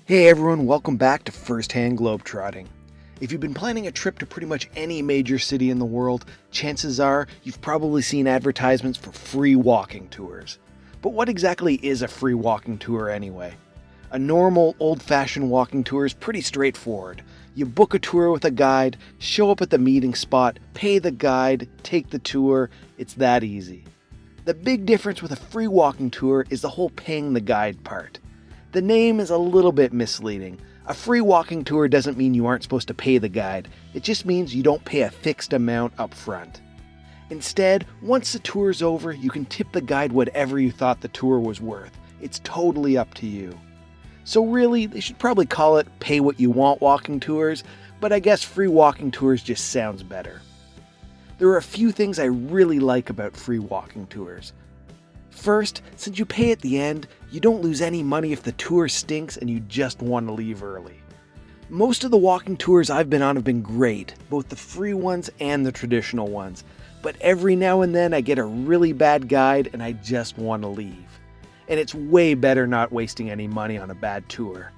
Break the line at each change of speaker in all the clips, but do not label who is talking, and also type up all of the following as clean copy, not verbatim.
Hey everyone, welcome back to Firsthand Globetrotting. If you've been planning a trip to pretty much any major city in the world, chances are you've probably seen advertisements for free walking tours. But what exactly is a free walking tour anyway? A normal, old-fashioned walking tour is pretty straightforward. You book a tour with a guide, show up at the meeting spot, pay the guide, take the tour. It's that easy. The big difference with a free walking tour is the whole paying the guide part. The name is a little bit misleading. A free walking tour doesn't mean you aren't supposed to pay the guide. It just means you don't pay a fixed amount up front. Instead, once the tour is over, you can tip the guide whatever you thought the tour was worth. It's totally up to you. So really, they should probably call it pay what you want walking tours, but I guess free walking tours just sounds better. There are a few things I really like about free walking tours. First, since you pay at the end, you don't lose any money if the tour stinks and you just want to leave early. Most of the walking tours I've been on have been great, both the free ones and the traditional ones, but every now and then I get a really bad guide and I just want to leave. And it's way better not wasting any money on a bad tour.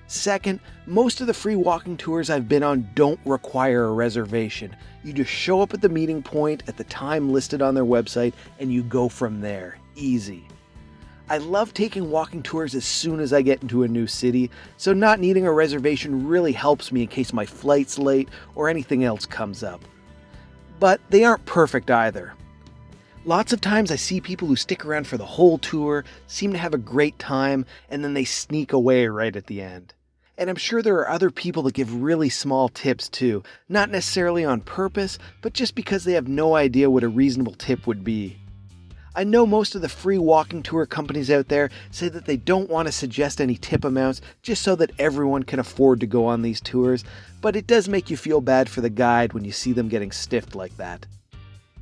Second, most of the free walking tours I've been on don't require a reservation. You just show up at the meeting point at the time listed on their website and you go from there. Easy. I love taking walking tours as soon as I get into a new city, so not needing a reservation really helps me in case my flight's late or anything else comes up. But they aren't perfect either. Lots of times I see people who stick around for the whole tour, seem to have a great time, and then they sneak away right at the end. And I'm sure there are other people that give really small tips too, not necessarily on purpose, but just because they have no idea what a reasonable tip would be. I know most of the free walking tour companies out there say that they don't want to suggest any tip amounts just so that everyone can afford to go on these tours, but it does make you feel bad for the guide when you see them getting stiffed like that.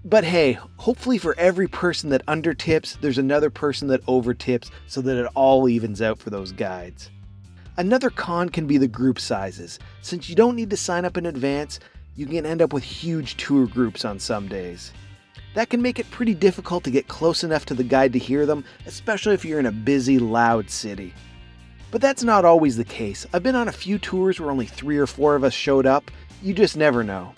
But hey, hopefully for every person that undertips, there's another person that overtips so that it all evens out for those guides. Another con can be the group sizes. Since you don't need to sign up in advance, you can end up with huge tour groups on some days. That can make it pretty difficult to get close enough to the guide to hear them, especially if you're in a busy, loud city. But that's not always the case. I've been on a few tours where only 3 or 4 of us showed up. You just never know.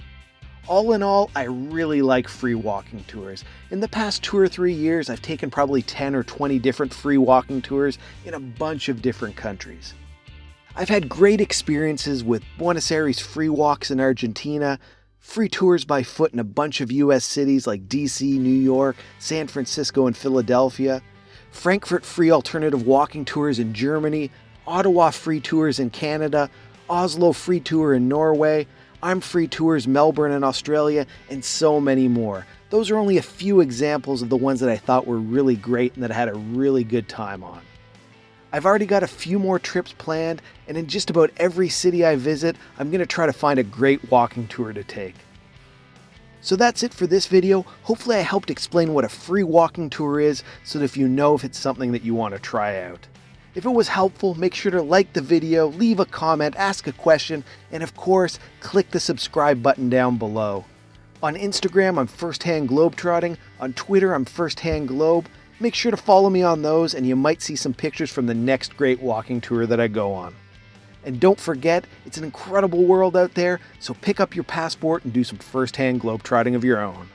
All in all, I really like free walking tours. In the past 2 or 3 years, I've taken probably 10 or 20 different free walking tours in a bunch of different countries. I've had great experiences with Buenos Aires free walks in Argentina, free tours by foot in a bunch of US cities like DC, New York, San Francisco, and Philadelphia, Frankfurt free alternative walking tours in Germany, Ottawa free tours in Canada, Oslo free tour in Norway, I'm Free Tours Melbourne in Australia, and so many more. Those are only a few examples of the ones that I thought were really great and that I had a really good time on. I've already got a few more trips planned, and in just about every city I visit, I'm going to try to find a great walking tour to take. So that's it for this video. Hopefully I helped explain what a free walking tour is so that if you know if it's something that you want to try out. If it was helpful, make sure to like the video, leave a comment, ask a question, and of course, click the subscribe button down below. On Instagram, I'm Firsthand Globetrotting. On Twitter, I'm Firsthand Globe. Make sure to follow me on those, and you might see some pictures from the next great walking tour that I go on. And don't forget, it's an incredible world out there, so pick up your passport and do some firsthand globetrotting of your own.